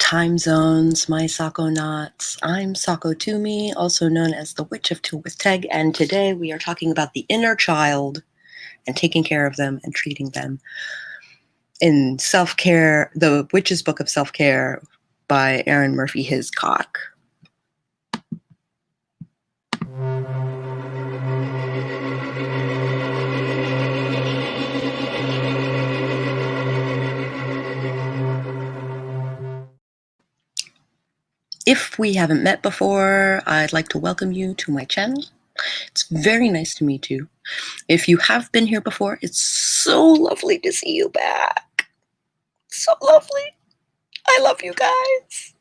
time zones, my Sakonauts. I'm Sako Tumi, also known as the Witch of Tylwyth Teg, and today we are talking about the inner child and taking care of them and treating them in Self-Care, the Witch's Book of Self-Care by Aaron Murphy Hiscock. If we haven't met before, I'd like to welcome you to my channel. It's very nice to meet you. If you have been here before, it's so lovely to see you back. So lovely. I love you guys.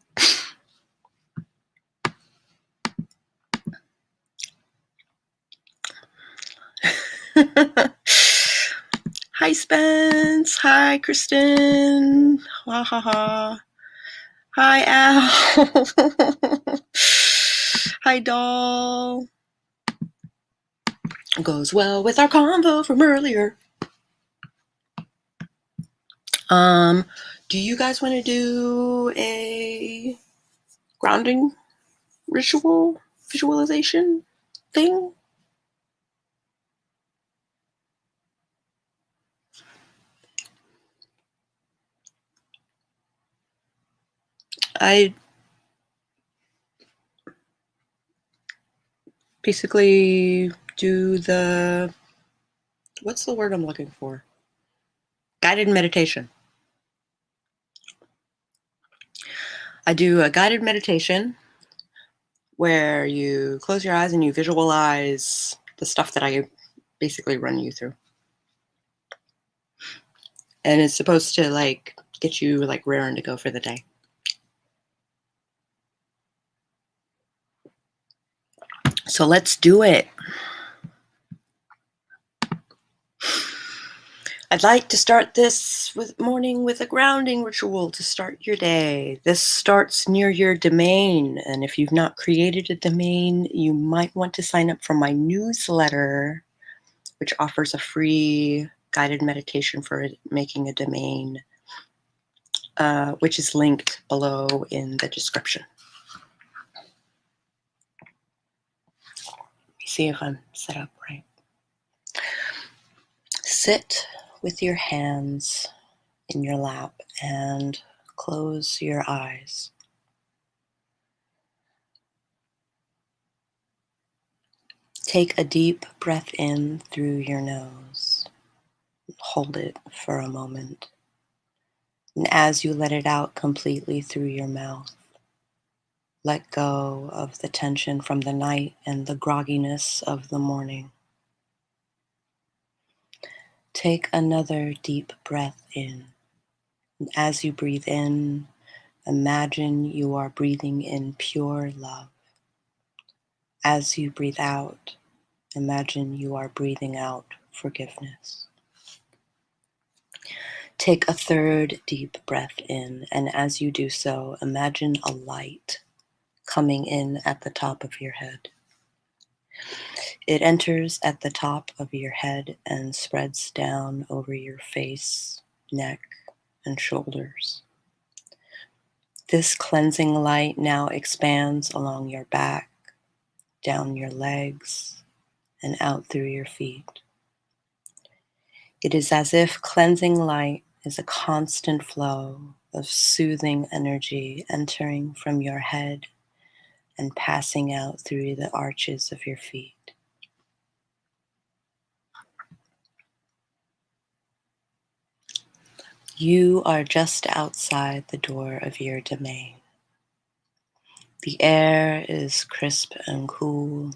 Hi, Spence. Hi, Kristen. Ha ha ha. Hi, Al. Hi, doll. Goes well with our convo from earlier. Do you guys want to do a grounding ritual visualization thing? I basically do what's the word I'm looking for? Guided meditation. I do a guided meditation where you close your eyes and you visualize the stuff that I basically run you through. And it's supposed to get you raring to go for the day. So let's do it. I'd like to start this morning with a grounding ritual to start your day. This starts near your domain, and if you've not created a domain, you might want to sign up for my newsletter, which offers a free guided meditation for making a domain, which is linked below in the description. Let me see if I'm set up right. Sit with your hands in your lap and close your eyes. Take a deep breath in through your nose. Hold it for a moment. And as you let it out completely through your mouth, let go of the tension from the night and the grogginess of the morning. Take another deep breath in. And as you breathe in, imagine you are breathing in pure love. As you breathe out, imagine you are breathing out forgiveness. Take a third deep breath in, and as you do so, imagine a light coming in at the top of your head. It enters at the top of your head and spreads down over your face, neck, and shoulders. This cleansing light now expands along your back, down your legs, and out through your feet. It is as if cleansing light is a constant flow of soothing energy entering from your head and passing out through the arches of your feet. You are just outside the door of your domain. The air is crisp and cool.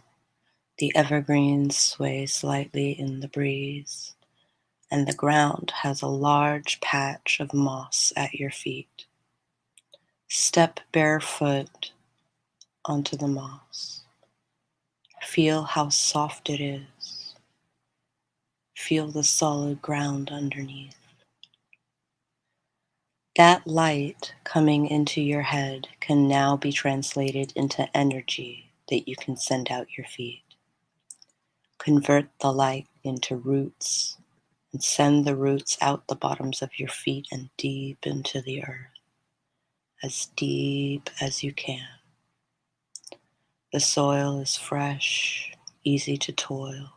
The evergreens sway slightly in the breeze, and the ground has a large patch of moss at your feet. Step barefoot onto the moss. Feel how soft it is. Feel the solid ground underneath. That light coming into your head can now be translated into energy that you can send out your feet. Convert the light into roots and send the roots out the bottoms of your feet and deep into the earth. as deep as you can. The soil is fresh, easy to toil,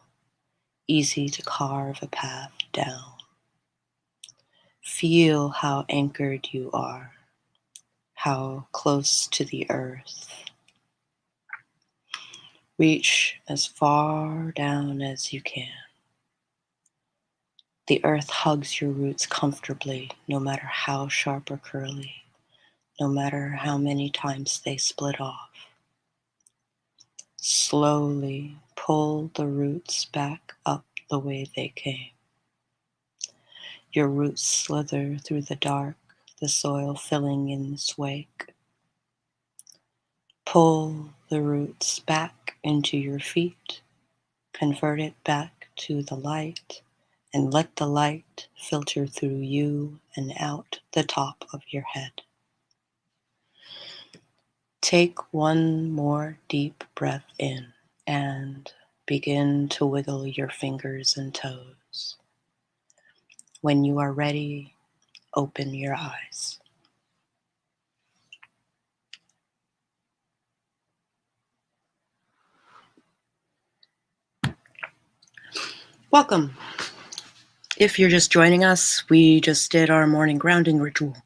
easy to carve a path down. Feel how anchored you are, how close to the earth. Reach as far down as you can. The earth hugs your roots comfortably, no matter how sharp or curly, no matter how many times they split off. Slowly pull the roots back up the way they came. Your roots slither through the dark, the soil filling in its wake. Pull the roots back into your feet, convert it back to the light, and let the light filter through you and out the top of your head. Take one more deep breath in and begin to wiggle your fingers and toes. When you are ready, open your eyes. Welcome. If you're just joining us, we just did our morning grounding ritual.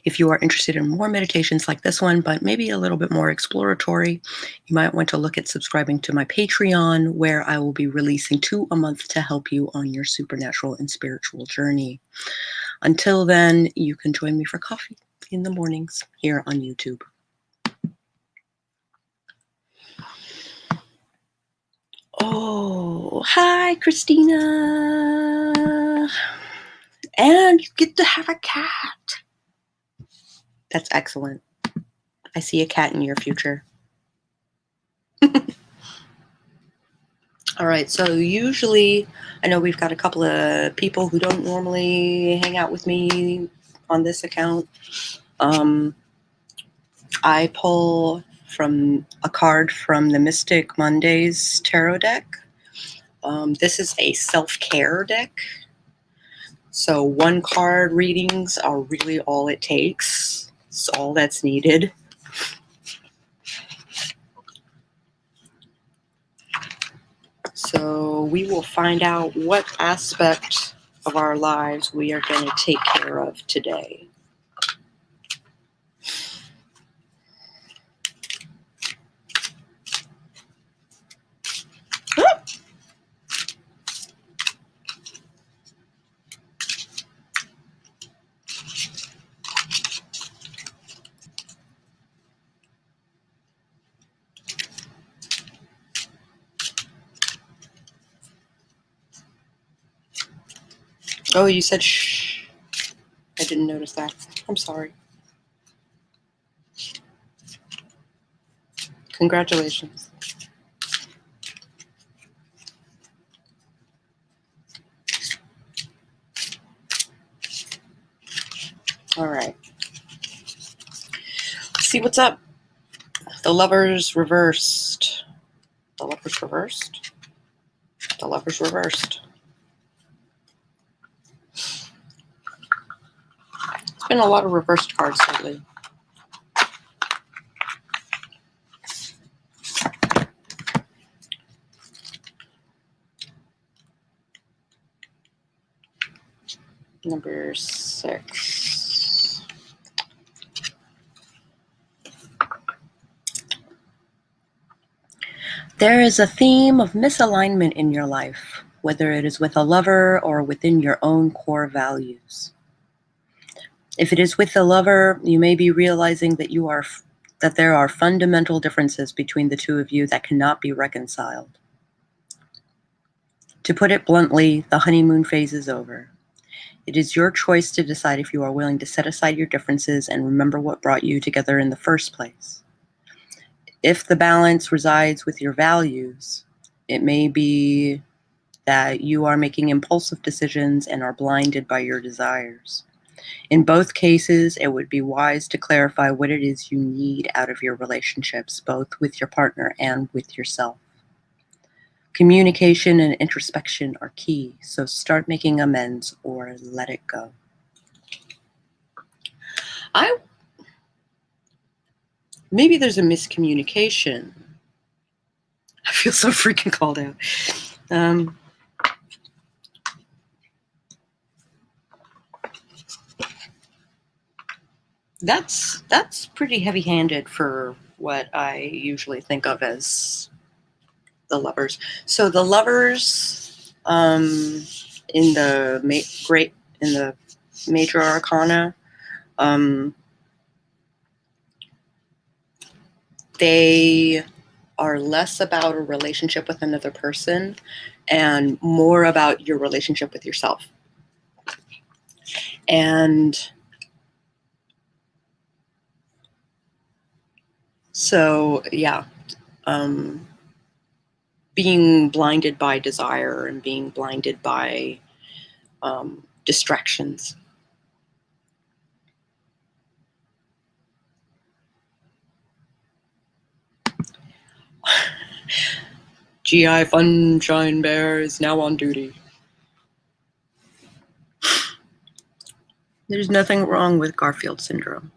If you are interested in more meditations like this one, but maybe a little bit more exploratory, you might want to look at subscribing to my Patreon, where I will be releasing 2 a month to help you on your supernatural and spiritual journey. Until then, you can join me for coffee in the mornings here on YouTube. Oh, hi, Christina. And you get to have a cat. That's excellent. I see a cat in your future. All right, so usually, I know we've got a couple of people who don't normally hang out with me on this account. I pull from a card from the Mystic Mondays tarot deck. This is a self-care deck. So 1 card readings are really all it takes. It's all that's needed. So we will find out what aspect of our lives we are going to take care of today. Oh, you said shh. I didn't notice that. I'm sorry. Congratulations. All right. Let's see what's up. The Lovers reversed. The Lovers reversed. The Lovers reversed. There's been a lot of reversed cards lately. Number 6. There is a theme of misalignment in your life, whether it is with a lover or within your own core values. If it is with a lover, you may be realizing that there are fundamental differences between the two of you that cannot be reconciled. To put it bluntly, the honeymoon phase is over. It is your choice to decide if you are willing to set aside your differences and remember what brought you together in the first place. If the balance resides with your values, it may be that you are making impulsive decisions and are blinded by your desires. In both cases, it would be wise to clarify what it is you need out of your relationships, both with your partner and with yourself. Communication and introspection are key, so start making amends or let it go. maybe there's a miscommunication. I feel so freaking called out. That's pretty heavy-handed for what I usually think of as the Lovers. So the Lovers, in the Major Arcana, they are less about a relationship with another person and more about your relationship with yourself. And so, yeah, being blinded by desire and being blinded by distractions. GI Funshine Bear is now on duty. There's nothing wrong with Garfield syndrome.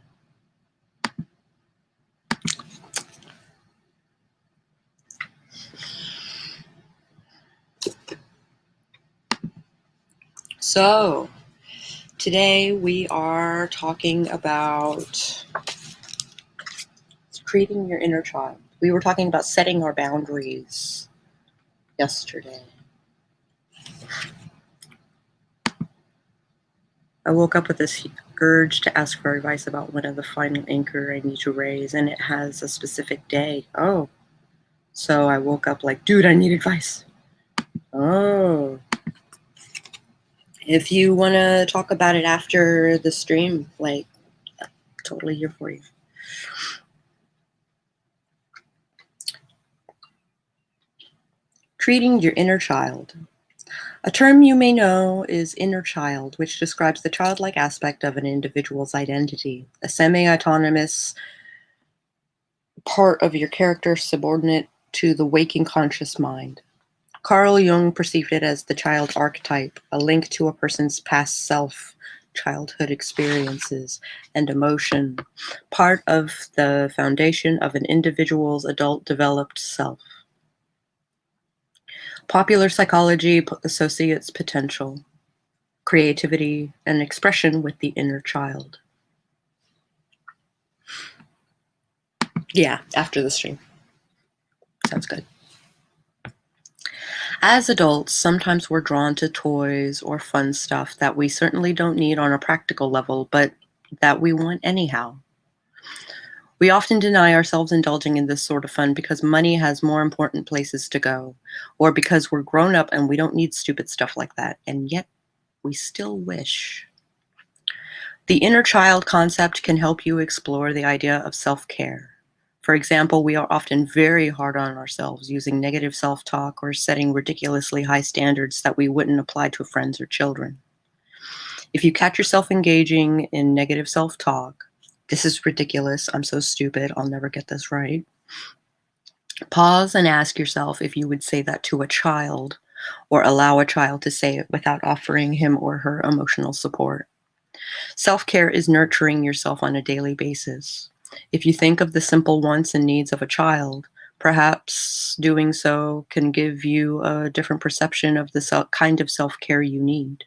So, today we are talking about creating your inner child. We were talking about setting our boundaries yesterday. I woke up with this urge to ask for advice about when the final anchor I need to raise, and it has a specific day. Oh. So I woke up like, dude, I need advice. Oh. If you want to talk about it after the stream, like, totally here for you. Treating your inner child. A term you may know is inner child, which describes the childlike aspect of an individual's identity, a semi-autonomous part of your character subordinate to the waking conscious mind. Carl Jung perceived it as the child archetype, a link to a person's past self, childhood experiences, and emotion, part of the foundation of an individual's adult developed self. Popular psychology associates potential, creativity, and expression with the inner child. Yeah, after the stream. Sounds good. As adults, sometimes we're drawn to toys or fun stuff that we certainly don't need on a practical level, but that we want anyhow. We often deny ourselves indulging in this sort of fun because money has more important places to go, or because we're grown up and we don't need stupid stuff like that, and yet we still wish. The inner child concept can help you explore the idea of self-care. For example, we are often very hard on ourselves, using negative self-talk or setting ridiculously high standards that we wouldn't apply to friends or children. If you catch yourself engaging in negative self-talk, this is ridiculous, I'm so stupid, I'll never get this right. Pause and ask yourself if you would say that to a child, or allow a child to say it without offering him or her emotional support. Self-care is nurturing yourself on a daily basis. If you think of the simple wants and needs of a child, perhaps doing so can give you a different perception of the kind of self-care you need.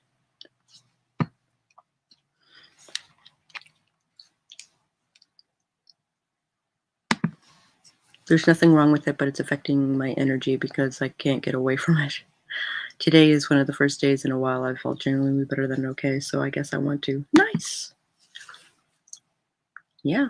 There's nothing wrong with it, but it's affecting my energy because I can't get away from it. Today is one of the first days in a while I've felt genuinely better than okay, so I guess I want to. Nice! Yeah.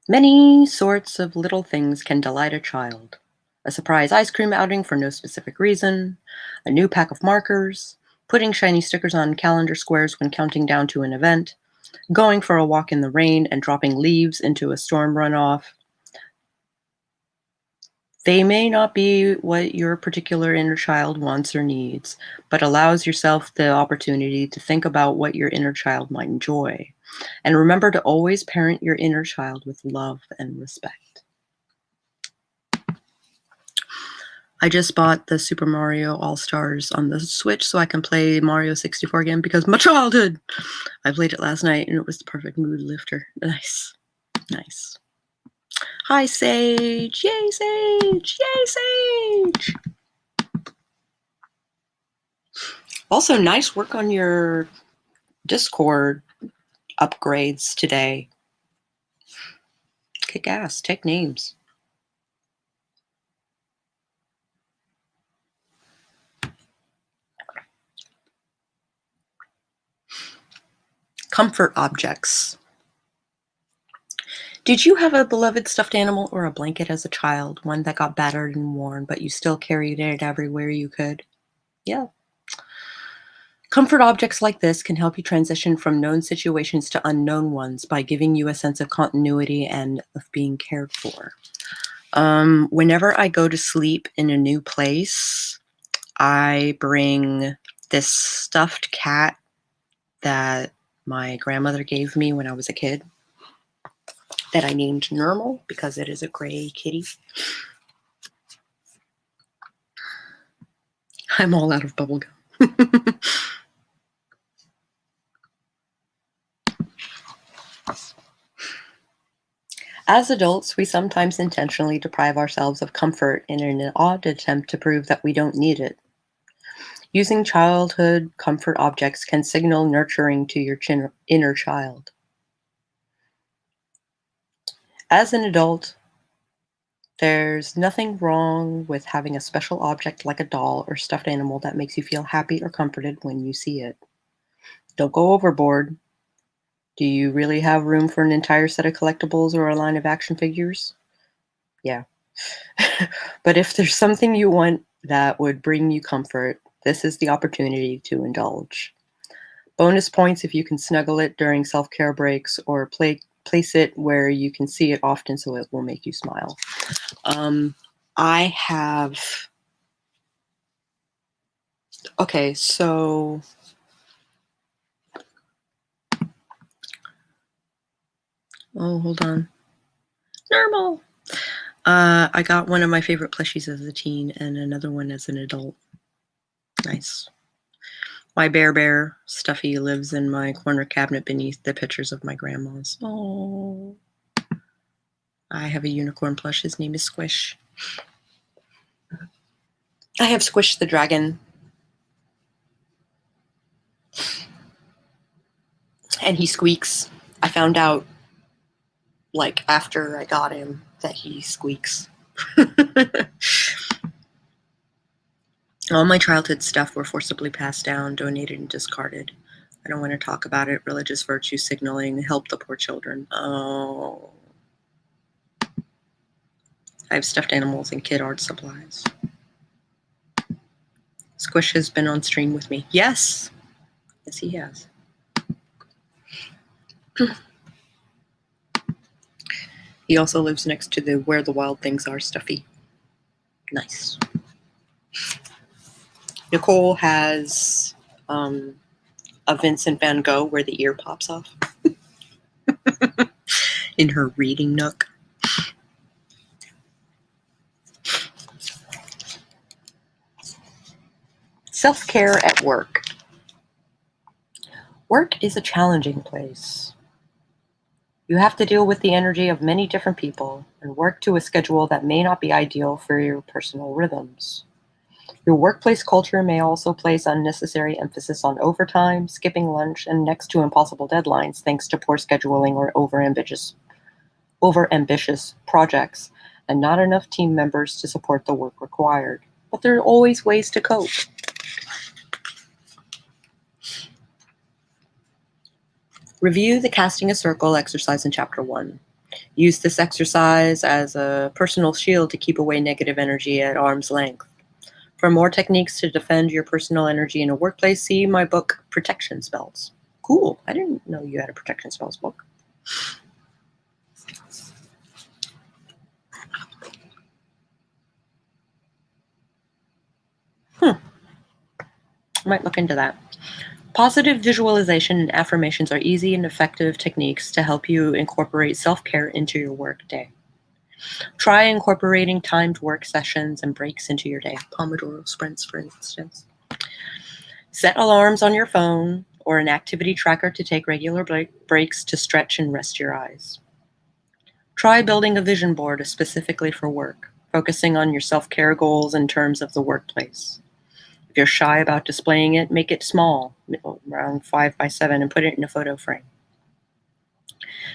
Many sorts of little things can delight a child. A surprise ice cream outing for no specific reason, a new pack of markers, putting shiny stickers on calendar squares when counting down to an event, going for a walk in the rain and dropping leaves into a storm runoff. They may not be what your particular inner child wants or needs, but allows yourself the opportunity to think about what your inner child might enjoy. And remember to always parent your inner child with love and respect. I just bought the Super Mario All-Stars on the Switch so I can play Mario 64 again because my childhood! I played it last night and it was the perfect mood lifter. Nice. Nice. Hi, Sage! Yay, Sage! Yay, Sage! Also, nice work on your Discord upgrades today. Kick ass. Take names. Comfort objects. Did you have a beloved stuffed animal or a blanket as a child, one that got battered and worn, but you still carried it everywhere you could? Yeah. Comfort objects like this can help you transition from known situations to unknown ones by giving you a sense of continuity and of being cared for. Whenever I go to sleep in a new place, I bring this stuffed cat that my grandmother gave me when I was a kid that I named Normal because it is a gray kitty. I'm all out of bubblegum. As adults, we sometimes intentionally deprive ourselves of comfort in an odd attempt to prove that we don't need it. Using childhood comfort objects can signal nurturing to your inner child. As an adult, there's nothing wrong with having a special object like a doll or stuffed animal that makes you feel happy or comforted when you see it. Don't go overboard. Do you really have room for an entire set of collectibles or a line of action figures? Yeah. But if there's something you want that would bring you comfort, this is the opportunity to indulge. Bonus points if you can snuggle it during self-care breaks or place it where you can see it often so it will make you smile. I have... Okay, so... Oh, hold on. Normal! I got one of my favorite plushies as a teen and another one as an adult. Nice. My bear, Stuffy, lives in my corner cabinet beneath the pictures of my grandmas. Oh. I have a unicorn plush. His name is Squish. I have Squish the dragon. And he squeaks. I found out, like, after I got him, that he squeaks. All my childhood stuff were forcibly passed down, donated, and discarded. I don't want to talk about it. Religious virtue signaling, help the poor children. Oh. I have stuffed animals and kid art supplies. Squish has been on stream with me. Yes. Yes, he has. He also lives next to the Where the Wild Things Are Stuffy. Nice. Nicole has a Vincent van Gogh where the ear pops off in her reading nook. Self-care at work. Work is a challenging place. You have to deal with the energy of many different people and work to a schedule that may not be ideal for your personal rhythms. Your workplace culture may also place unnecessary emphasis on overtime, skipping lunch, and next to impossible deadlines thanks to poor scheduling or overambitious projects, and not enough team members to support the work required. But there are always ways to cope. Review the casting a circle exercise in Chapter 1. Use this exercise as a personal shield to keep away negative energy at arm's length. For more techniques to defend your personal energy in a workplace, see my book, Protection Spells. Cool. I didn't know you had a Protection Spells book. I might look into that. Positive visualization and affirmations are easy and effective techniques to help you incorporate self-care into your work day. Try incorporating timed work sessions and breaks into your day. Pomodoro sprints, for instance. Set alarms on your phone or an activity tracker to take regular breaks to stretch and rest your eyes. Try building a vision board specifically for work, focusing on your self-care goals in terms of the workplace. If you're shy about displaying it, make it small, around 5 by 7, and put it in a photo frame.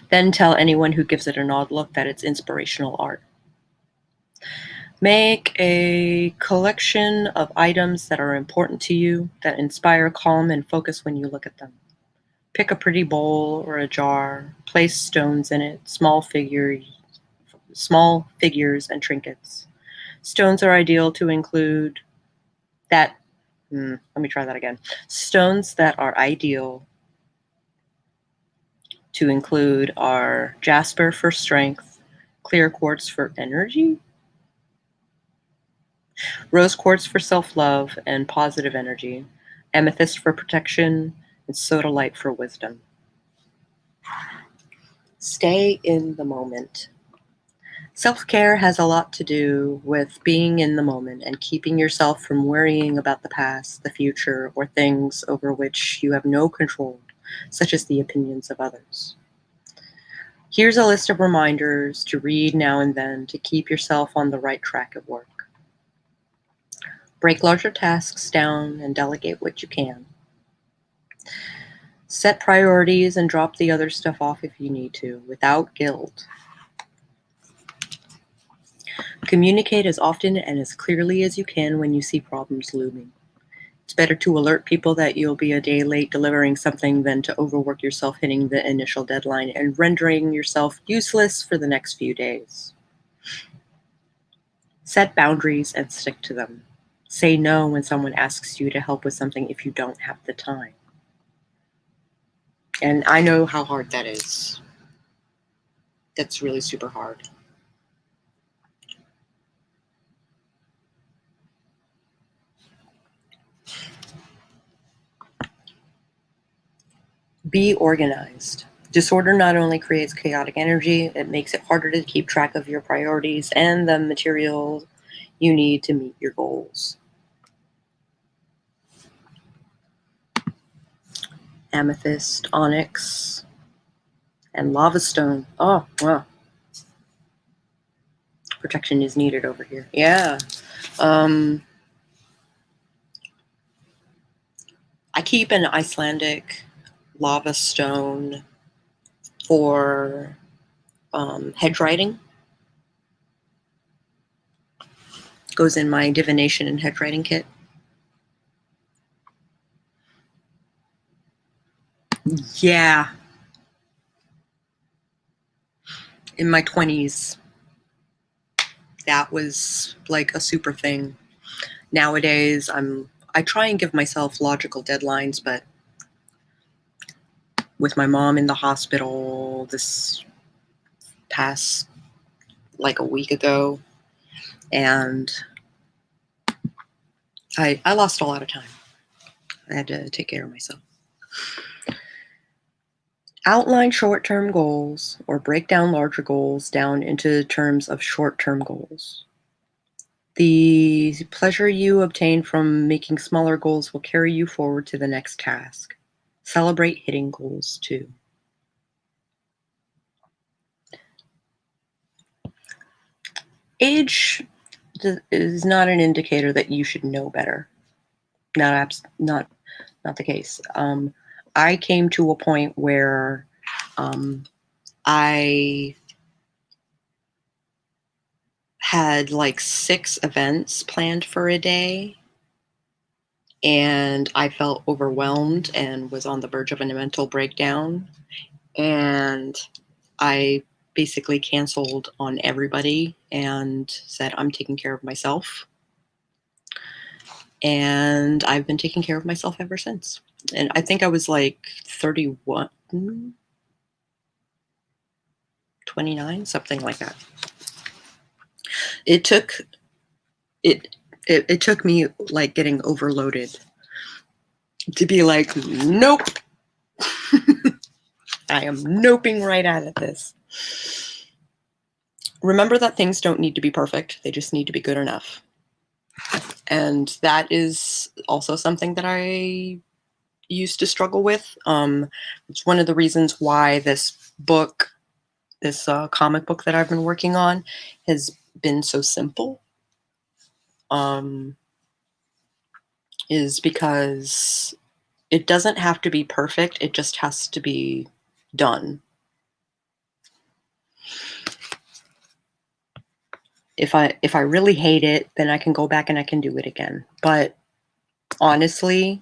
Then tell anyone who gives it an odd look that it's inspirational art. Make a collection of items that are important to you, that inspire calm and focus when you look at them. Pick a pretty bowl or a jar, place stones in it, small figures and trinkets. Stones are ideal to include that, let me try that again. Stones that are ideal to include are jasper for strength, clear quartz for energy, rose quartz for self-love and positive energy, amethyst for protection, and sodalite for wisdom. Stay in the moment. Self-care has a lot to do with being in the moment and keeping yourself from worrying about the past, the future, or things over which you have no control, such as the opinions of others. Here's a list of reminders to read now and then to keep yourself on the right track at work. Break larger tasks down and delegate what you can. Set priorities and drop the other stuff off if you need to, without guilt. Communicate as often and as clearly as you can when you see problems looming. It's better to alert people that you'll be a day late delivering something than to overwork yourself hitting the initial deadline and rendering yourself useless for the next few days. Set boundaries and stick to them. Say no when someone asks you to help with something if you don't have the time. And I know how hard that is. That's really super hard. Be organized. Disorder not only creates chaotic energy, it makes it harder to keep track of your priorities and the material you need to meet your goals. Amethyst, onyx, and lava stone. Oh, wow. Protection is needed over here. Yeah. I keep an Icelandic lava stone for hedge writing. Goes in my divination and hedge writing kit. Yeah. In my 20s, that was like a super thing. Nowadays, I try and give myself logical deadlines, but with my mom in the hospital this past like a week ago, and I lost a lot of time. I had to take care of myself. Outline short-term goals or break down larger goals down into terms of short-term goals. The pleasure you obtain from making smaller goals will carry you forward to the next task. Celebrate hitting goals too. Age is not an indicator that you should know better. Not the case. I came to a point where I had like 6 events planned for a day, and I felt overwhelmed and was on the verge of a mental breakdown, and I basically canceled on everybody and said, I'm taking care of myself. And I've been taking care of myself ever since. And I think I was like 31, 29, something like that. It took me like getting overloaded to be like, nope. I am noping right out of this. remember that things don't need to be perfect. They just need to be good enough. And that is also something that I used to struggle with. It's one of the reasons why this book, this comic book that I've been working on, has been so simple. Is because it doesn't have to be perfect. It just has to be done. If I really hate it, then I can go back and I can do it again. But honestly,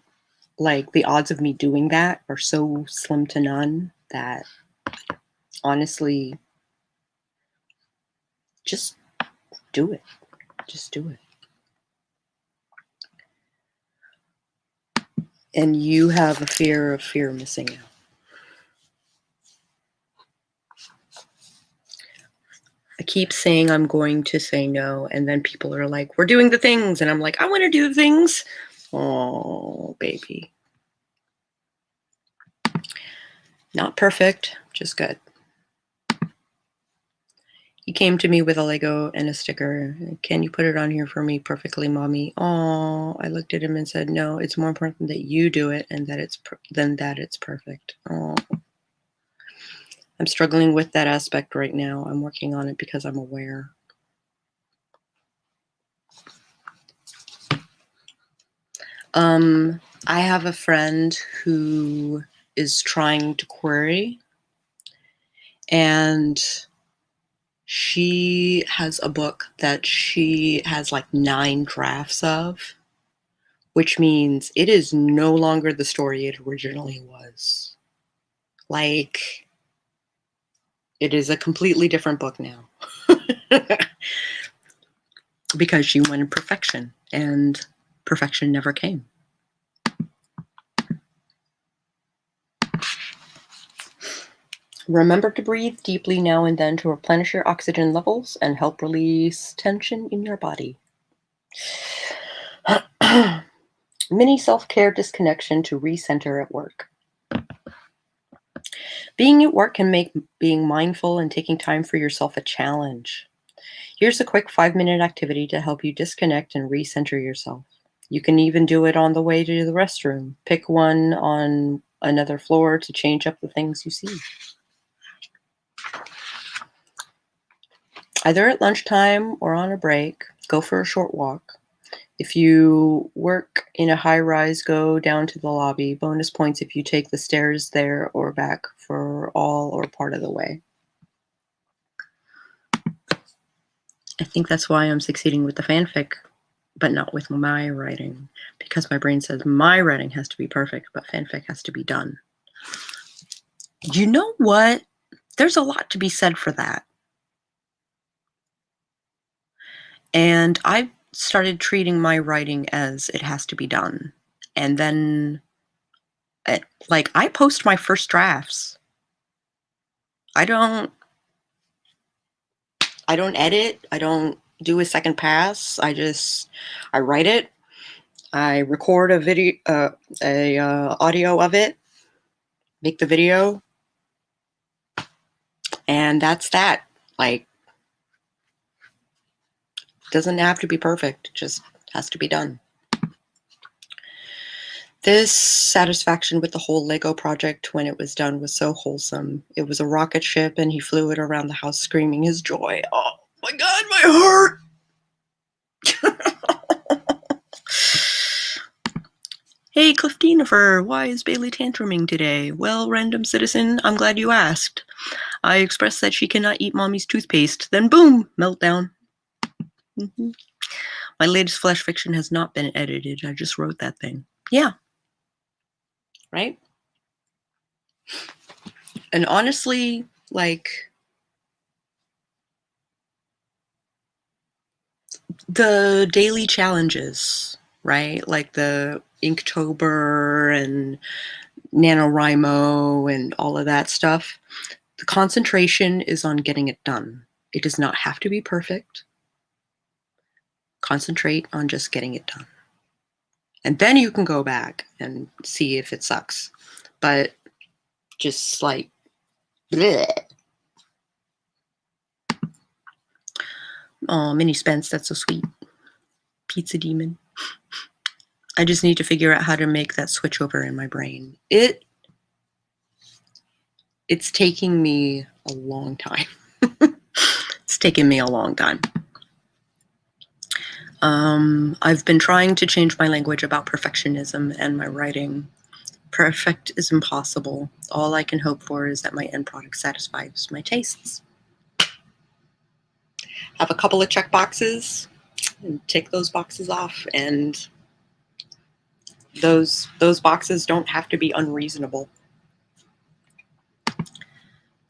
like, the odds of me doing that are so slim to none that honestly, just do it. Just do it. And you have a fear of fear missing out. I keep saying I'm going to say no, and then people are like, we're doing the things. And I'm like, I want to do the things. Oh, baby. Not perfect, just good. He came to me with a Lego and a sticker. Can you put it on here for me perfectly, mommy? Oh, I looked at him and said, no, it's more important that you do it and that it's perfect. Oh. I'm struggling with that aspect right now. I'm working on it because I'm aware. I have a friend who is trying to query, and she has a book that she has like 9 drafts of, which means it is no longer the story it originally was. Like, it is a completely different book now. Because she wanted perfection, and perfection never came. Remember to breathe deeply now and then to replenish your oxygen levels and help release tension in your body. Mini self-care disconnection to recenter at work. Being at work can make being mindful and taking time for yourself a challenge. Here's a quick 5-minute activity to help you disconnect and recenter yourself. You can even do it on the way to the restroom. Pick one on another floor to change up the things you see. Either at lunchtime or on a break, go for a short walk. If you work in a high-rise, go down to the lobby. Bonus points if you take the stairs there or back for all or part of the way. I think that's why I'm succeeding with the fanfic, but not with my writing, because my brain says my writing has to be perfect, but fanfic has to be done. You know what? There's a lot to be said for that. And I started treating my writing as it has to be done. And then, like, I post my first drafts. I don't edit. I don't do a second pass. I write it. I record a video, audio of it, make the video, and that's that. Like, it doesn't have to be perfect. It just has to be done. This satisfaction with the whole Lego project when it was done was so wholesome. It was a rocket ship, and he flew it around the house screaming his joy. Oh my God, my heart! Hey, Cliftinifer, why is Bailey tantruming today? Well, random citizen, I'm glad you asked. I expressed that she cannot eat mommy's toothpaste. Then boom, meltdown. My latest flash fiction has not been edited. I just wrote that thing. Yeah. Right? And honestly, like, the daily challenges, right? Like the Inktober and NaNoWriMo and all of that stuff. The concentration is on getting it done. It does not have to be perfect. Concentrate on just getting it done. And then you can go back and see if it sucks. But just like, bleh. Oh, Minnie Spence, that's so sweet. Pizza demon. I just need to figure out how to make that switch over in my brain. It's taking me a long time. It's taken me a long time. I've been trying to change my language about perfectionism and my writing. Perfect is impossible. All I can hope for is that my end product satisfies my tastes. Have a couple of check boxes and take those boxes off, and those boxes don't have to be unreasonable.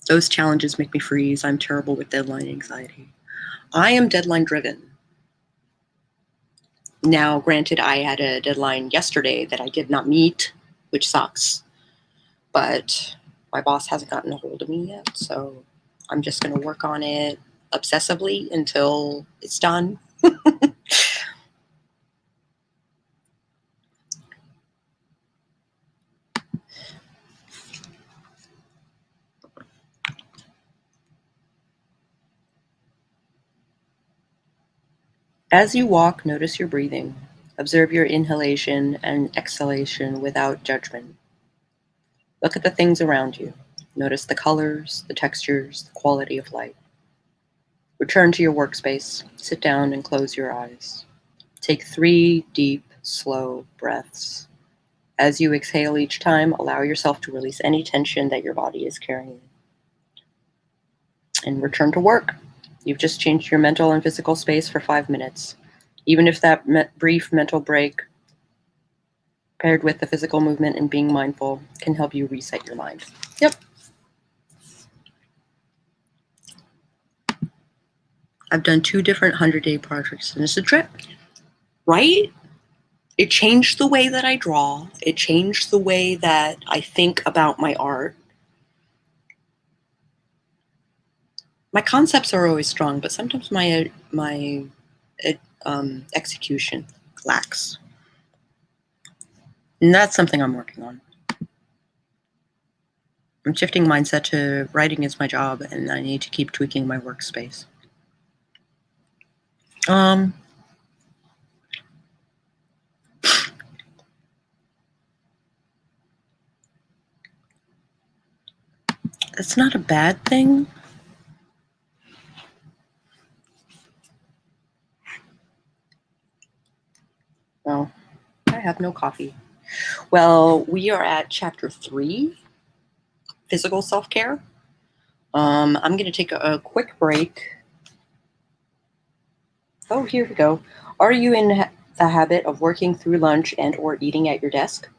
Those challenges make me freeze. I'm terrible with deadline anxiety. I am deadline driven. Now, granted, I had a deadline yesterday that I did not meet, which sucks. But my boss hasn't gotten a hold of me yet, so I'm just going to work on it obsessively until it's done. As you walk, notice your breathing. Observe your inhalation and exhalation without judgment. Look at the things around you. Notice the colors, the textures, the quality of light. Return to your workspace. Sit down and close your eyes. Take 3 deep, slow breaths. As you exhale each time, allow yourself to release any tension that your body is carrying. And return to work. You've just changed your mental and physical space for 5 minutes. Even if that brief mental break, paired with the physical movement and being mindful, can help you reset your mind. Yep. I've done 2 different 100-day projects, and it's a trip, right? It changed the way that I draw. It changed the way that I think about my art. My concepts are always strong, but sometimes my execution lacks. And that's something I'm working on. I'm shifting mindset to writing is my job, and I need to keep tweaking my workspace. It's not a bad thing. No, I have no coffee. Well, we are at chapter 3, physical self-care. I'm going to take a quick break. Oh, here we go. Are you in the habit of working through lunch and or eating at your desk?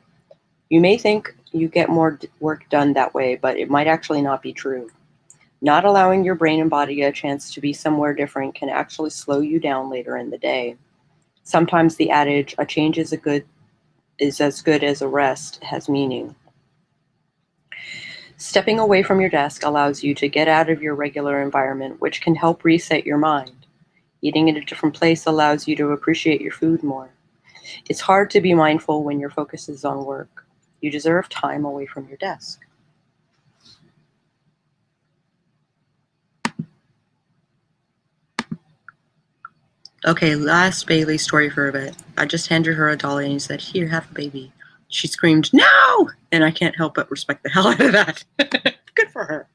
You may think you get more work done that way, but it might actually not be true. Not allowing your brain and body a chance to be somewhere different can actually slow you down later in the day. Sometimes the adage, a change is as good as a rest, has meaning. Stepping away from your desk allows you to get out of your regular environment, which can help reset your mind. Eating in a different place allows you to appreciate your food more. It's hard to be mindful when your focus is on work. You deserve time away from your desk. Okay, last Bailey story for a bit. I just handed her a dolly and he said, "Here, have a baby." She screamed, "No!" And I can't help but respect the hell out of that. Good for her.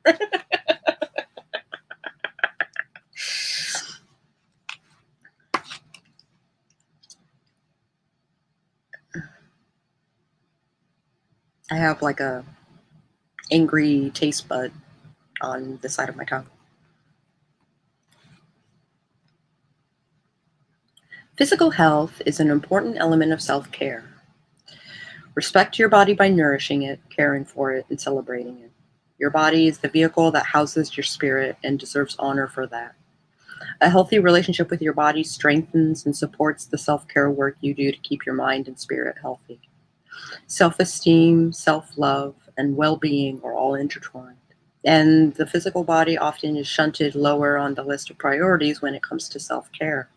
I have like a angry taste bud on the side of my tongue. Physical health is an important element of self-care. Respect your body by nourishing it, caring for it, and celebrating it. Your body is the vehicle that houses your spirit and deserves honor for that. A healthy relationship with your body strengthens and supports the self-care work you do to keep your mind and spirit healthy. Self-esteem, self-love, and well-being are all intertwined. And the physical body often is shunted lower on the list of priorities when it comes to self-care.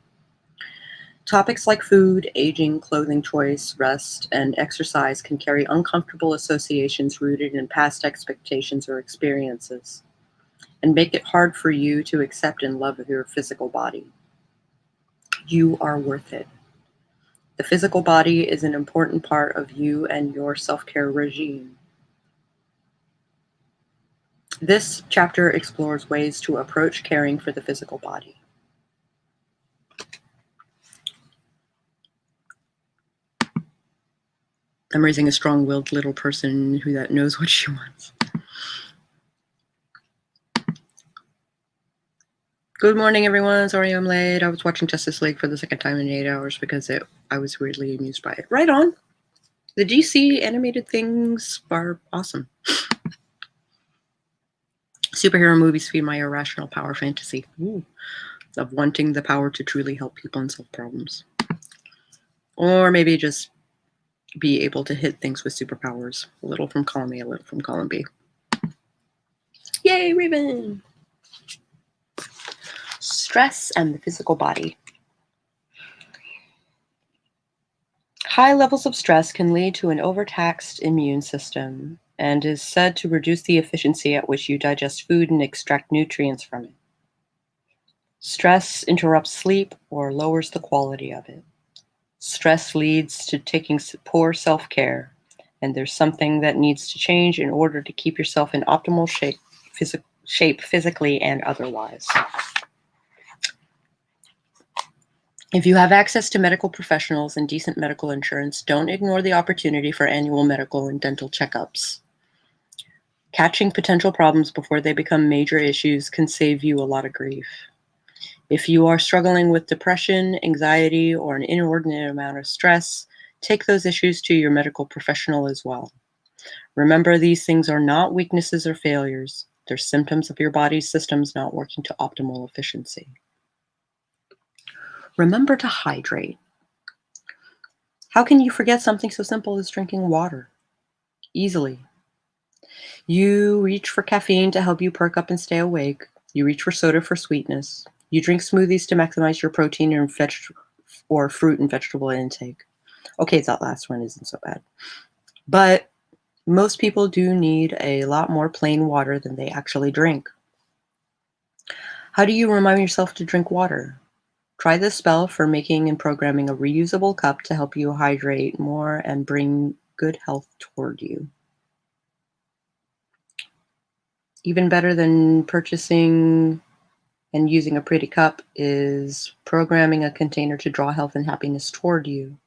Topics like food, aging, clothing choice, rest, and exercise can carry uncomfortable associations rooted in past expectations or experiences, and make it hard for you to accept and love your physical body. You are worth it. The physical body is an important part of you and your self-care regime. This chapter explores ways to approach caring for the physical body. I'm raising a strong-willed little person that knows what she wants. Good morning, everyone. Sorry I'm late. I was watching Justice League for the second time in 8 hours because I was weirdly amused by it. Right on. The DC animated things are awesome. Superhero movies feed my irrational power fantasy of wanting the power to truly help people and solve problems. Or maybe just be able to hit things with superpowers. A little from column A, a little from column B. Yay, Raven! Stress and the physical body. High levels of stress can lead to an overtaxed immune system and is said to reduce the efficiency at which you digest food and extract nutrients from it. Stress interrupts sleep or lowers the quality of it. Stress leads to taking poor self-care, and there's something that needs to change in order to keep yourself in optimal shape physically and otherwise. If you have access to medical professionals and decent medical insurance, don't ignore the opportunity for annual medical and dental checkups. Catching potential problems before they become major issues can save you a lot of grief. If you are struggling with depression, anxiety, or an inordinate amount of stress, take those issues to your medical professional as well. Remember, these things are not weaknesses or failures. They're symptoms of your body's systems not working to optimal efficiency. Remember to hydrate. How can you forget something so simple as drinking water? Easily. You reach for caffeine to help you perk up and stay awake. You reach for soda for sweetness. You drink smoothies to maximize your protein and fruit and vegetable intake. Okay, that last one isn't so bad. But most people do need a lot more plain water than they actually drink. How do you remind yourself to drink water? Try this spell for making and programming a reusable cup to help you hydrate more and bring good health toward you. Even better than purchasing and using a pretty cup is programming a container to draw health and happiness toward you,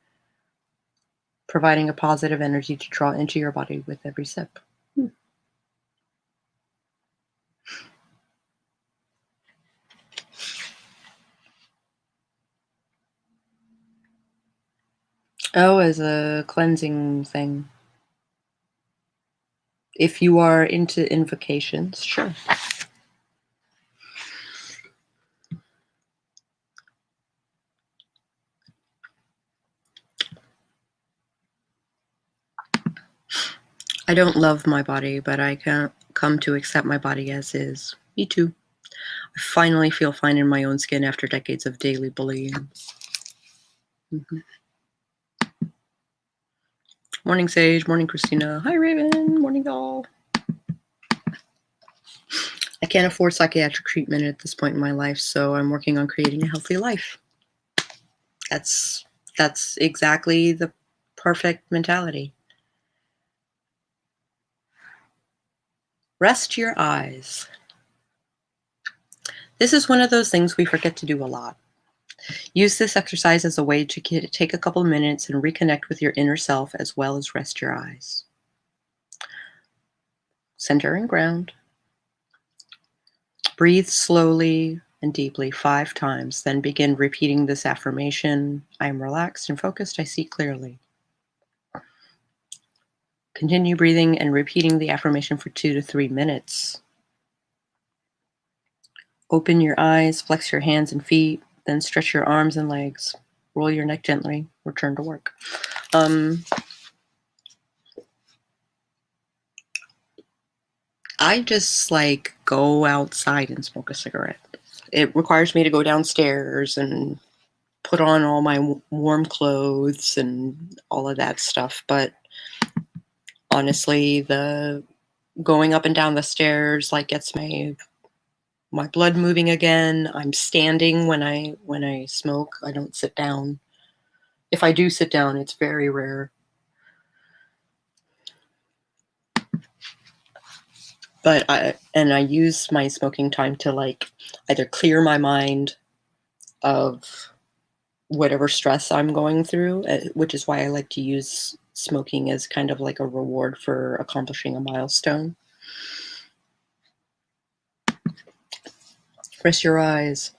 providing a positive energy to draw into your body with every sip. Oh, as a cleansing thing. If you are into invocations, sure. I don't love my body, but I can't come to accept my body as is. Me too. I finally feel fine in my own skin after decades of daily bullying. Morning, Sage. Morning, Christina. Hi, Raven. Morning, y'all. I can't afford psychiatric treatment at this point in my life, so I'm working on creating a healthy life. That's exactly the perfect mentality. Rest your eyes. This is one of those things we forget to do a lot. Use this exercise as a way to take a couple minutes and reconnect with your inner self as well as rest your eyes. Center and ground. Breathe slowly and deeply 5 times, then begin repeating this affirmation. I am relaxed and focused. I see clearly. Continue breathing and repeating the affirmation for 2 to 3 minutes. Open your eyes, flex your hands and feet, then stretch your arms and legs. Roll your neck gently. Return to work. I just go outside and smoke a cigarette. It requires me to go downstairs and put on all my warm clothes and all of that stuff. But honestly, the going up and down the stairs gets me my blood moving again. I'm standing when I smoke. I don't sit down. If I do sit down, it's very rare. But I use my smoking time to like either clear my mind of whatever stress I'm going through, which is why I like to use smoking as kind of like a reward for accomplishing a milestone. Rest your eyes.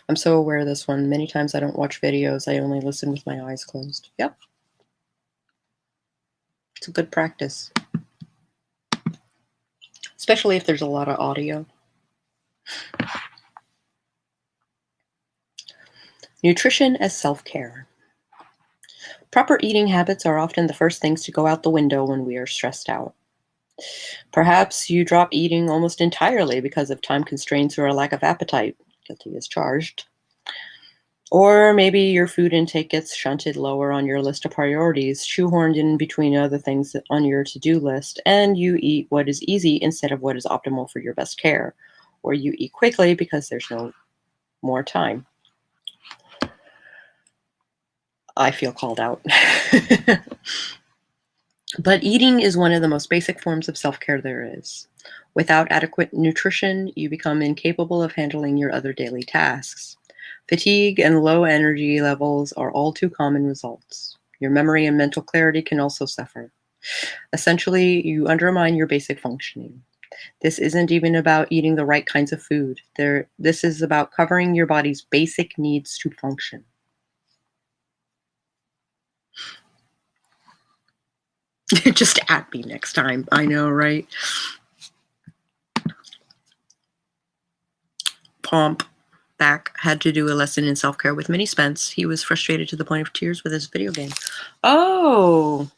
I'm so aware of this one. Many times I don't watch videos. I only listen with my eyes closed. Yep. It's a good practice. Especially if there's a lot of audio. Nutrition as self-care. Proper eating habits are often the first things to go out the window when we are stressed out. Perhaps you drop eating almost entirely because of time constraints or a lack of appetite. Guilty as charged. Or maybe your food intake gets shunted lower on your list of priorities, shoehorned in between other things on your to-do list, and you eat what is easy instead of what is optimal for your best care. Or you eat quickly because there's no more time. I feel called out. But eating is one of the most basic forms of self-care there is. Without adequate nutrition, you become incapable of handling your other daily tasks. Fatigue and low energy levels are all too common results. Your memory and mental clarity can also suffer. Essentially, you undermine your basic functioning. This isn't even about eating the right kinds of food. This is about covering your body's basic needs to function. Just at me next time. I know, right? Pomp back had to do a lesson in self-care with Minnie Spence. He was frustrated to the point of tears with his video game. Oh,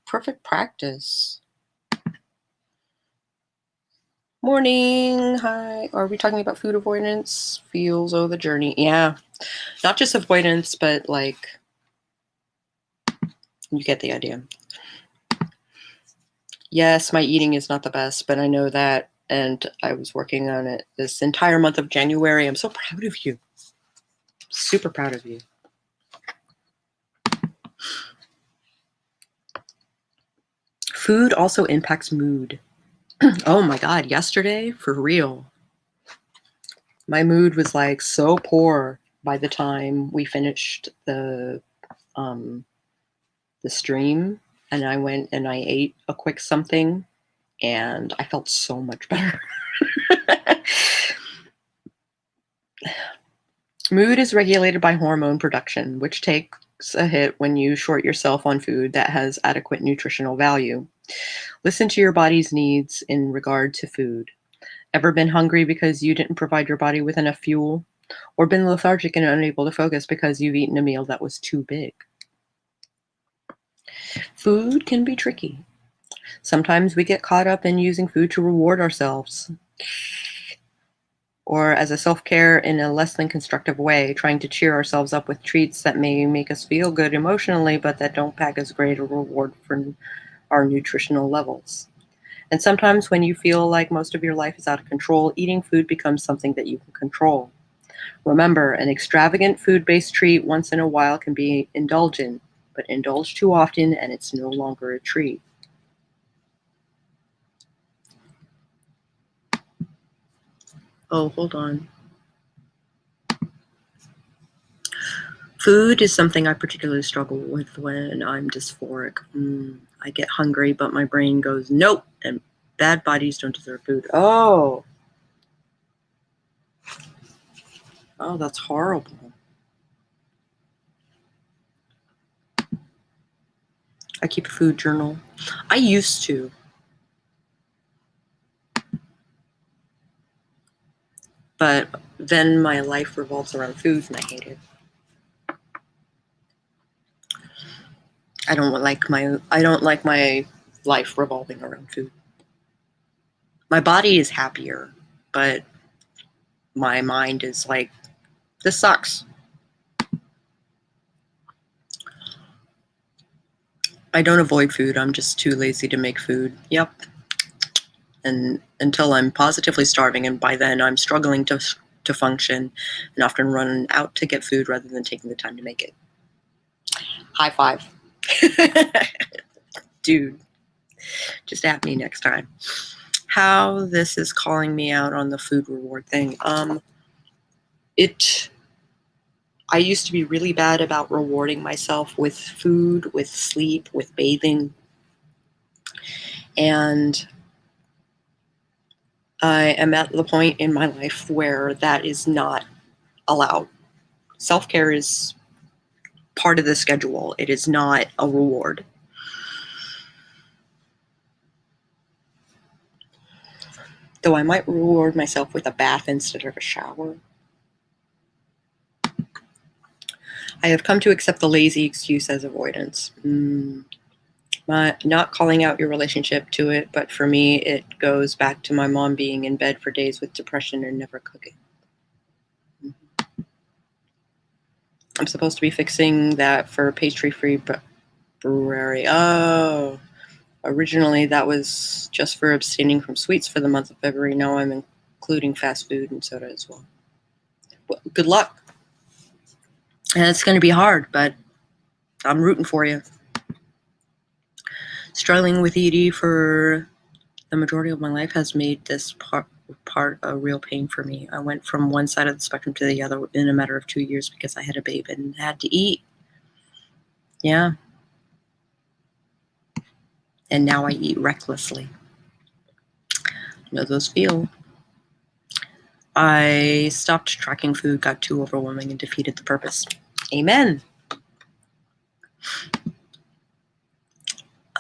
perfect practice. Morning. Hi. Are we talking about food avoidance? Feels the journey. Yeah. Not just avoidance, but like, you get the idea. Yes, my eating is not the best, but I know that, and I was working on it this entire month of January. I'm so proud of you. Super proud of you. Food also impacts mood. Oh my God, yesterday, for real. My mood was like so poor by the time we finished the stream, and I went and I ate a quick something, and I felt so much better. Mood is regulated by hormone production, which takes a hit when you short yourself on food that has adequate nutritional value. Listen to your body's needs in regard to food. Ever been hungry because you didn't provide your body with enough fuel? Or been lethargic and unable to focus because you've eaten a meal that was too big? Food can be tricky. Sometimes we get caught up in using food to reward ourselves, or as a self-care in a less than constructive way, trying to cheer ourselves up with treats that may make us feel good emotionally, but that don't pack as great a reward for our nutritional levels. And sometimes when you feel like most of your life is out of control, eating food becomes something that you can control. Remember, an extravagant food-based treat once in a while can be indulgent, but indulge too often and it's no longer a treat. Oh, hold on. Food is something I particularly struggle with when I'm dysphoric. I get hungry, but my brain goes, nope, and bad bodies don't deserve food. Oh, that's horrible. I keep a food journal. I used to. But then my life revolves around food and I hate it. I don't like my life revolving around food. My body is happier, but my mind is like, this sucks. I don't avoid food. I'm just too lazy to make food. Yep. and until I'm positively starving, and by then I'm struggling to function and often run out to get food rather than taking the time to make it. High five. Dude, just at me next time. How this is calling me out on the food reward thing. I used to be really bad about rewarding myself with food, with sleep, with bathing. And I am at the point in my life where that is not allowed. Self-care is part of the schedule. It is not a reward. Though I might reward myself with a bath instead of a shower. I have come to accept the lazy excuse as avoidance. Not calling out your relationship to it, but for me, it goes back to my mom being in bed for days with depression and never cooking. I'm supposed to be fixing that for pastry-free brewery. Oh, originally that was just for abstaining from sweets for the month of February. Now I'm including fast food and soda as well. Good luck. And it's going to be hard, but I'm rooting for you. Struggling with ED for the majority of my life has made this part a real pain for me. I went from one side of the spectrum to the other in a matter of 2 years because I had a baby and had to eat. Yeah. And now I eat recklessly. I know those feel. I stopped tracking food, got too overwhelming, and defeated the purpose. Amen.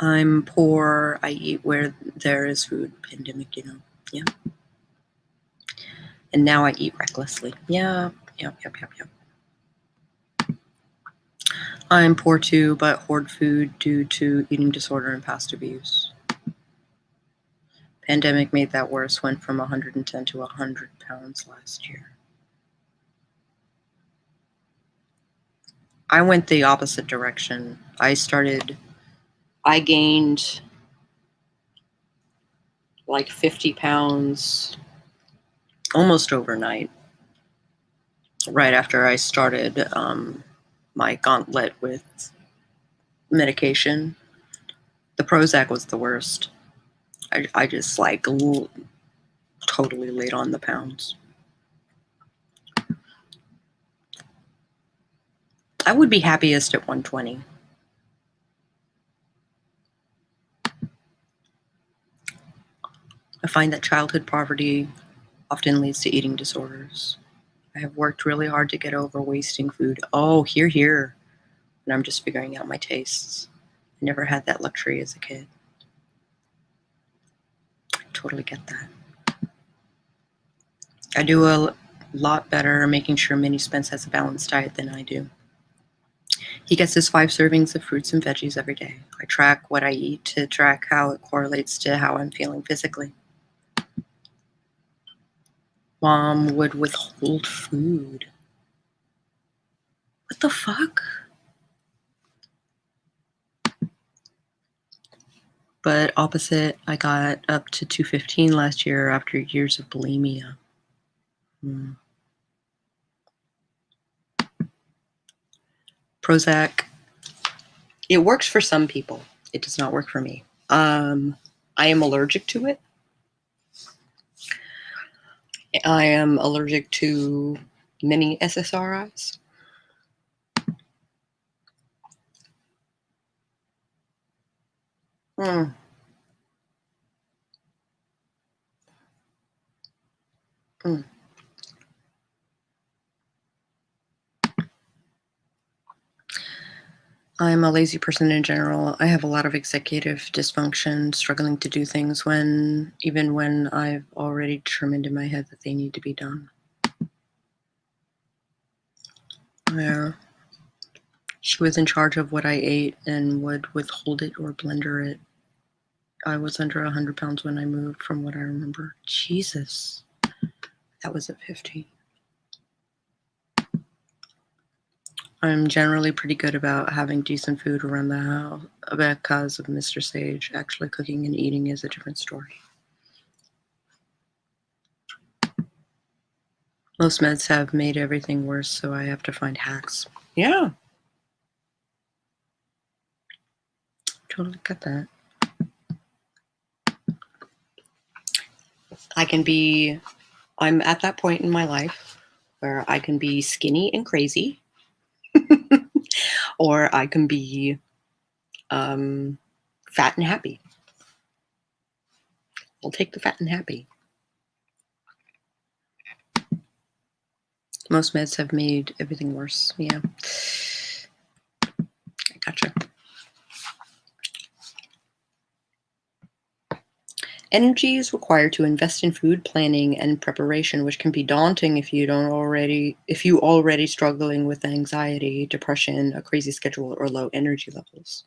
I'm poor. I eat where there is food. Pandemic, Yeah. And now I eat recklessly. Yeah. Yep. I'm poor too, but hoard food due to eating disorder and past abuse. Pandemic made that worse. Went from 110 to 100 pounds last year. I went the opposite direction. I gained like 50 pounds almost overnight, right after I started my gauntlet with medication. The Prozac was the worst. I just totally laid on the pounds. I would be happiest at 120. I find that childhood poverty often leads to eating disorders. I have worked really hard to get over wasting food. Oh, here. And I'm just figuring out my tastes. I never had that luxury as a kid. I totally get that. I do a lot better making sure Mini Spence has a balanced diet than I do. He gets his 5 servings of fruits and veggies every day. I track what I eat to track how it correlates to how I'm feeling physically. Mom would withhold food. What the fuck? But opposite, I got up to 215 last year after years of bulimia. Prozac, it works for some people. It does not work for me. I am allergic to it. I am allergic to many SSRIs. I'm a lazy person in general. I have a lot of executive dysfunction, struggling to do things even when I've already determined in my head that they need to be done. Yeah. She was in charge of what I ate and would withhold it or blender it. I was under 100 pounds when I moved, from what I remember. Jesus. That was at 15. I'm generally pretty good about having decent food around the house because of Mr. Sage. Actually, cooking and eating is a different story. Most meds have made everything worse, so I have to find hacks. Yeah. Totally get that. I'm at that point in my life where I can be skinny and crazy, or I can be fat and happy. I'll take the fat and happy. Most meds have made everything worse. Yeah. I gotcha. Energy is required to invest in food planning and preparation, which can be daunting if you already struggling with anxiety, depression, a crazy schedule, or low energy levels.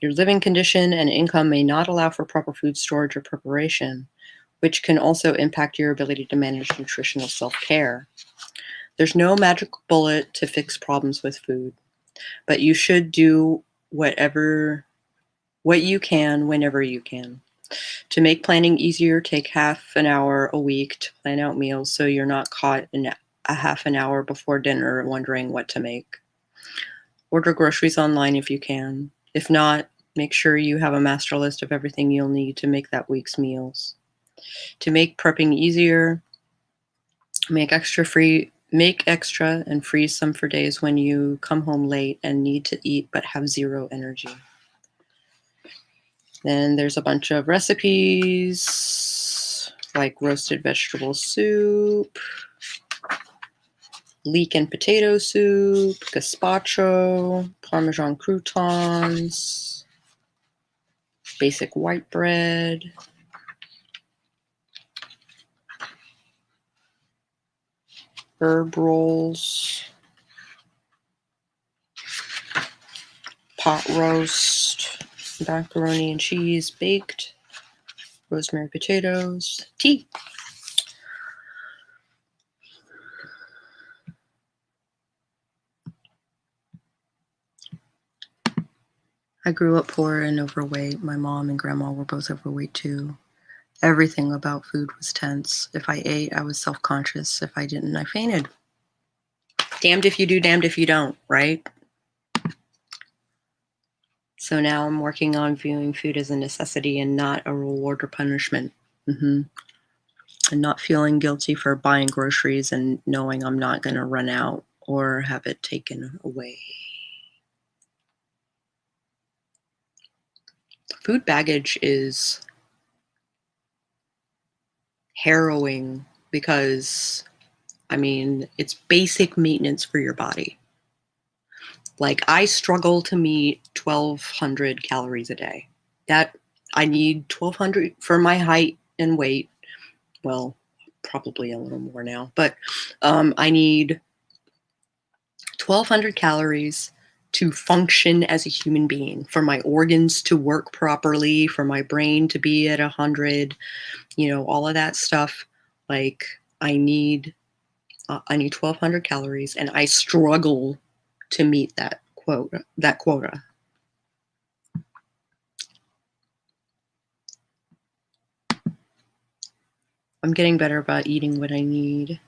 Your living condition and income may not allow for proper food storage or preparation, which can also impact your ability to manage nutritional self-care. There's no magic bullet to fix problems with food, but you should do what you can whenever you can. To make planning easier, take half an hour a week to plan out meals so you're not caught in a half an hour before dinner wondering what to make. Order groceries online if you can. If not, make sure you have a master list of everything you'll need to make that week's meals. To make prepping easier, make extra and freeze some for days when you come home late and need to eat but have zero energy. Then there's a bunch of recipes like roasted vegetable soup, leek and potato soup, gazpacho, Parmesan croutons, basic white bread, herb rolls, pot roast, macaroni and cheese baked, rosemary potatoes, tea. I grew up poor and overweight. My mom and grandma were both overweight too. Everything about food was tense. If I ate, I was self-conscious. If I didn't, I fainted. Damned if you do, damned if you don't, right? So now I'm working on viewing food as a necessity and not a reward or punishment. And not feeling guilty for buying groceries and knowing I'm not going to run out or have it taken away. Food baggage is harrowing because, it's basic maintenance for your body. Like, I struggle to meet 1,200 calories a day. That I need 1,200 for my height and weight. Well, probably a little more now, but I need 1,200 calories to function as a human being, for my organs to work properly, for my brain to be at 100, all of that stuff. Like, I need 1,200 calories, and I struggle to meet that quota. I'm getting better about eating what I need,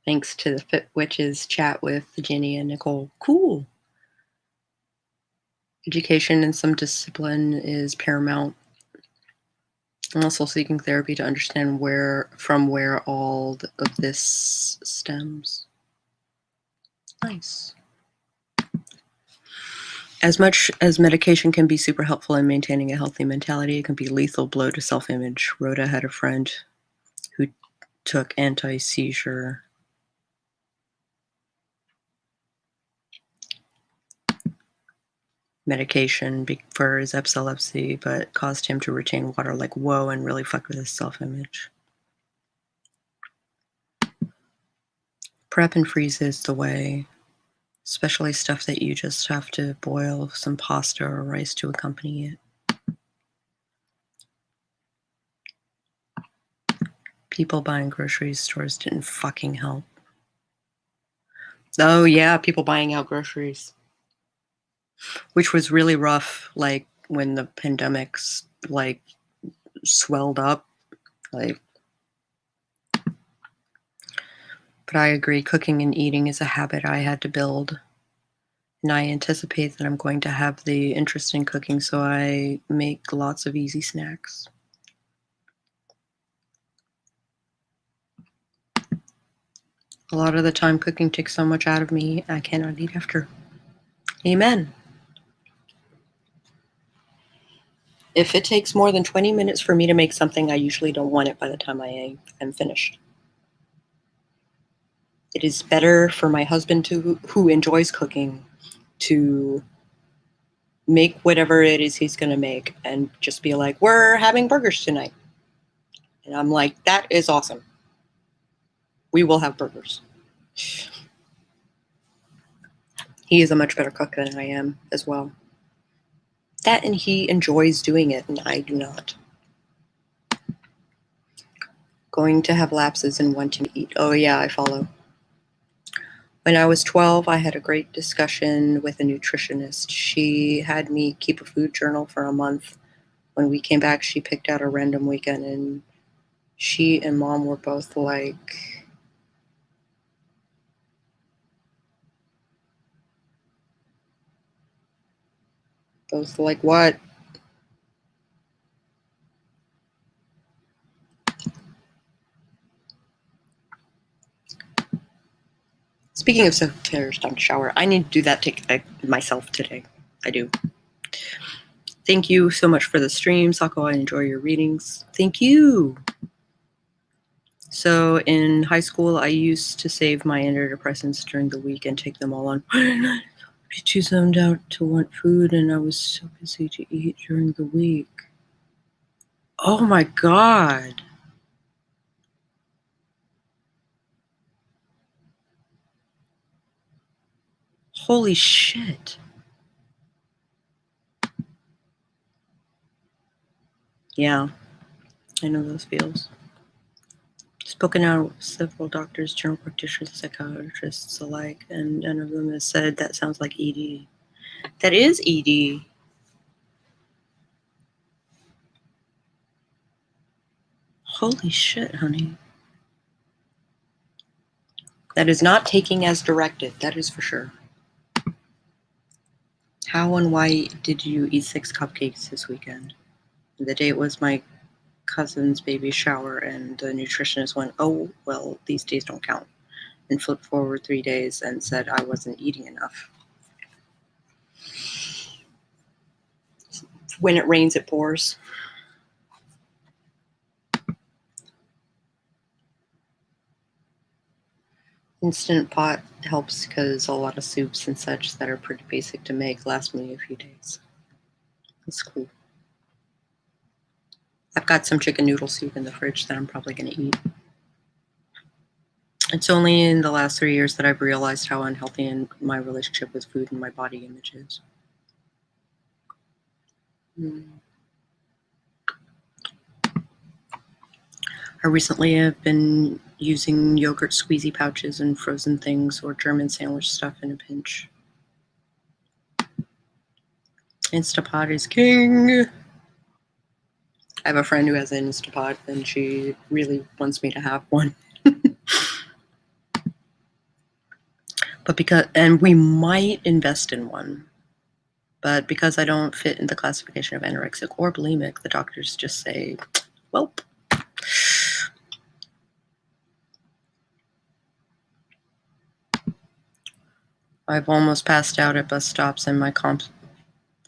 thanks to the Fit Witches chat with Jenny and Nicole. Cool. Education and some discipline is paramount. I'm also seeking therapy to understand from where all of this stems. Nice. As much as medication can be super helpful in maintaining a healthy mentality, it can be a lethal blow to self-image. Rhoda had a friend who took anti-seizure medication for his epilepsy, but caused him to retain water like whoa, and really fucked with his self-image. Prep and freeze is the way, especially stuff that you just have to boil some pasta or rice to accompany it. People buying grocery stores didn't fucking help. Oh yeah, people buying out groceries, which was really rough. Like when the pandemics swelled up, like But I agree, cooking and eating is a habit I had to build. And I anticipate that I'm going to have the interest in cooking, so I make lots of easy snacks. A lot of the time, cooking takes so much out of me, I cannot eat after. Amen. If it takes more than 20 minutes for me to make something, I usually don't want it by the time I am finished. It is better for my husband, who enjoys cooking, to make whatever it is he's going to make and just be like, we're having burgers tonight. And I'm like, that is awesome. We will have burgers. He is a much better cook than I am as well. That, and he enjoys doing it, and I do not. Going to have lapses in wanting to eat. Oh yeah, I follow. When I was 12, I had a great discussion with a nutritionist. She had me keep a food journal for a month. When we came back, she picked out a random weekend, and she and Mom were both like, what? Speaking of self-care, time to shower. I need to do that myself today. I do. Thank you so much for the stream, Sako. I enjoy your readings. Thank you. So in high school, I used to save my antidepressants during the week and take them all on. I too zoned out to want food, and I was so busy to eat during the week. Oh my God. Holy shit. Yeah, I know those feels. Spoken out with several doctors, general practitioners, psychiatrists alike, and none of them has said that sounds like ED. That is ED. Holy shit, honey. That is not taking as directed, that is for sure. How and why did you eat 6 cupcakes this weekend? The date was my cousin's baby shower, and the nutritionist went, oh, well, these days don't count, and flipped forward 3 days and said I wasn't eating enough. When it rains, it pours. Instant Pot helps because a lot of soups and such that are pretty basic to make last me a few days. That's cool. I've got some chicken noodle soup in the fridge that I'm probably going to eat. It's only in the last 3 years that I've realized how unhealthy my relationship with food and my body image is. I recently have been using yogurt squeezy pouches and frozen things or German sandwich stuff in a pinch. Instapot is king. I have a friend who has an Instapot, and she really wants me to have one. And we might invest in one, but because I don't fit in the classification of anorexic or bulimic, the doctors just say, welp. I've almost passed out at bus stops in my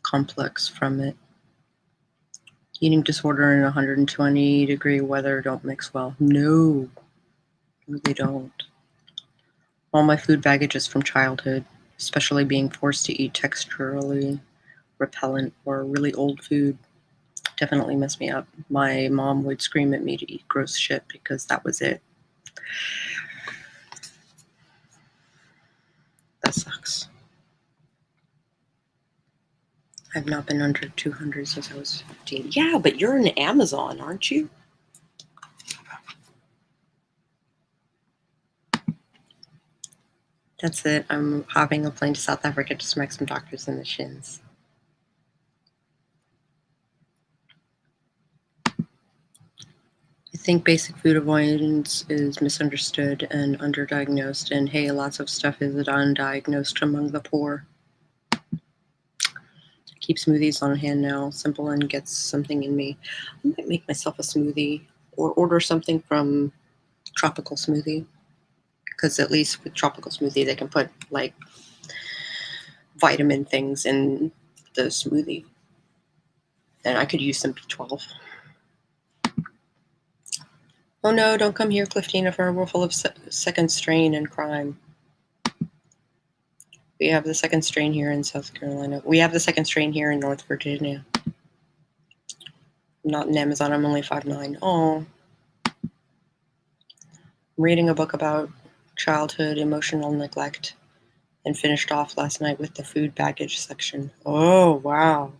complex from it. Eating disorder in 120-degree weather don't mix well. No, they don't. All my food baggage is from childhood, especially being forced to eat texturally repellent or really old food. Definitely messed me up. My mom would scream at me to eat gross shit because that was it. That sucks. I've not been under 200 since I was 15. Yeah, but you're in Amazon, aren't you? That's it. I'm hopping a plane to South Africa to smack some doctors in the shins. I think basic food avoidance is misunderstood and underdiagnosed, and hey, lots of stuff is undiagnosed among the poor. Keep smoothies on hand now. Simple and gets something in me. I might make myself a smoothie or order something from Tropical Smoothie, because at least with Tropical Smoothie they can put like vitamin things in the smoothie, and I could use some B12. Oh no, don't come here, Cliftina, for we're full of second strain and crime. We have the second strain here in South Carolina. We have the second strain here in North Virginia. I'm not in Amazon, I'm only 5'9". Oh. I'm reading a book about childhood emotional neglect and finished off last night with the food baggage section. Oh, wow.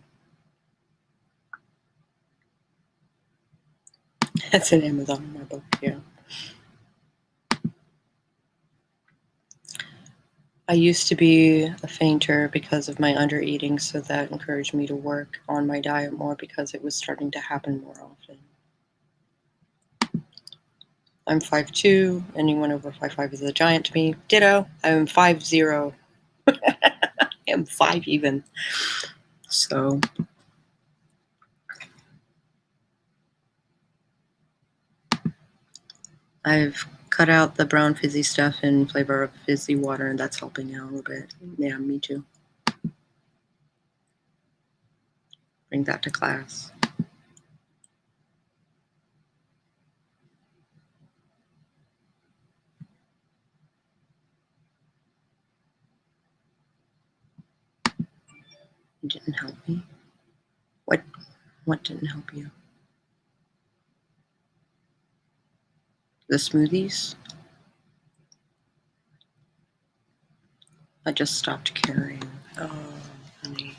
That's an Amazon in my book, yeah. I used to be a fainter because of my undereating, so that encouraged me to work on my diet more because it was starting to happen more often. I'm 5'2". Anyone over 5'5" is a giant to me. Ditto. I'm 5'0". I'm 5 even. So I've cut out the brown fizzy stuff in flavor of fizzy water, and that's helping out a little bit. Yeah, me too. Bring that to class. It didn't help me. What didn't help you? The smoothies? I just stopped caring. Oh, honey.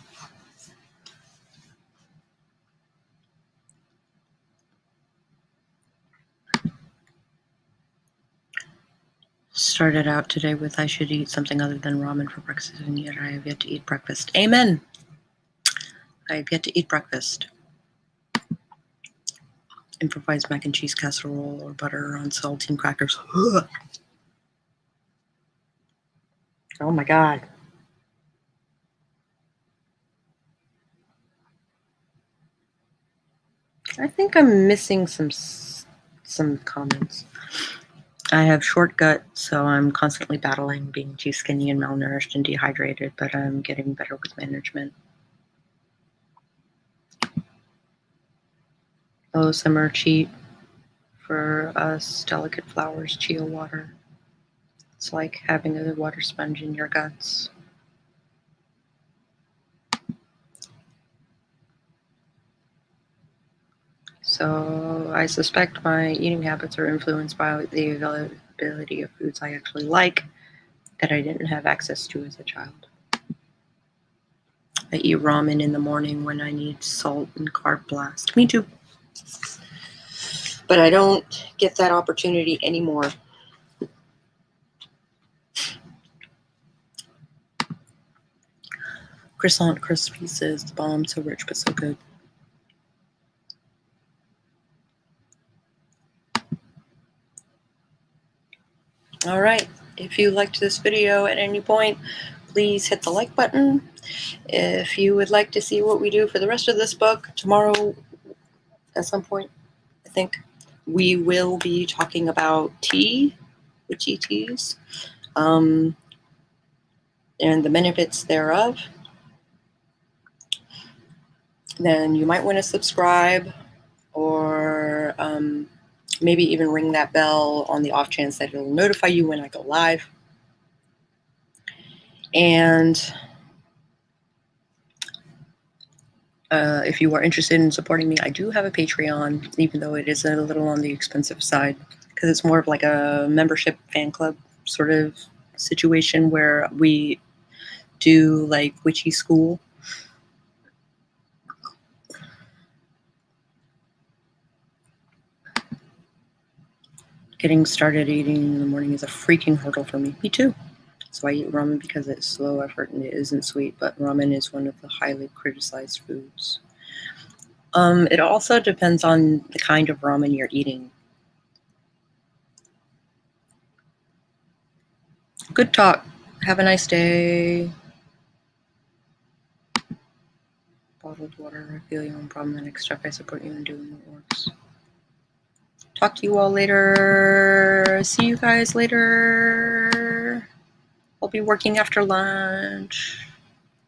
Started out today with I should eat something other than ramen for breakfast, and yet I have yet to eat breakfast. Amen! I have yet to eat breakfast. Improvised mac and cheese casserole or butter on saltine crackers. Ugh. Oh my god. I think I'm missing some comments. I have short gut, so I'm constantly battling being too skinny and malnourished and dehydrated, but I'm getting better with management. Oh, summer cheat for us delicate flowers, chia water. It's like having a water sponge in your guts. So I suspect my eating habits are influenced by the availability of foods I actually like that I didn't have access to as a child. I eat ramen in the morning when I need salt and carb blast. Me too. But I don't get that opportunity anymore. Croissant crispy says the bomb, so rich but so good. All right. If you liked this video at any point, please hit the like button. If you would like to see what we do for the rest of this book, tomorrow at some point, I think, we will be talking about tea, witchy teas, and the benefits thereof. Then you might want to subscribe or maybe even ring that bell on the off chance that it'll notify you when I go live. And if you are interested in supporting me, I do have a Patreon, even though it is a little on the expensive side, because it's more of like a membership fan club sort of situation where we do like witchy school. Getting started eating in the morning is a freaking hurdle for me. Me too. So I eat ramen because it's slow effort and it isn't sweet, but ramen is one of the highly criticized foods. It also depends on the kind of ramen you're eating. Good talk. Have a nice day. Bottled water. I feel your own problematic stuff. I support you in doing what works. Talk to you all later. See you guys later. I'll be working after lunch.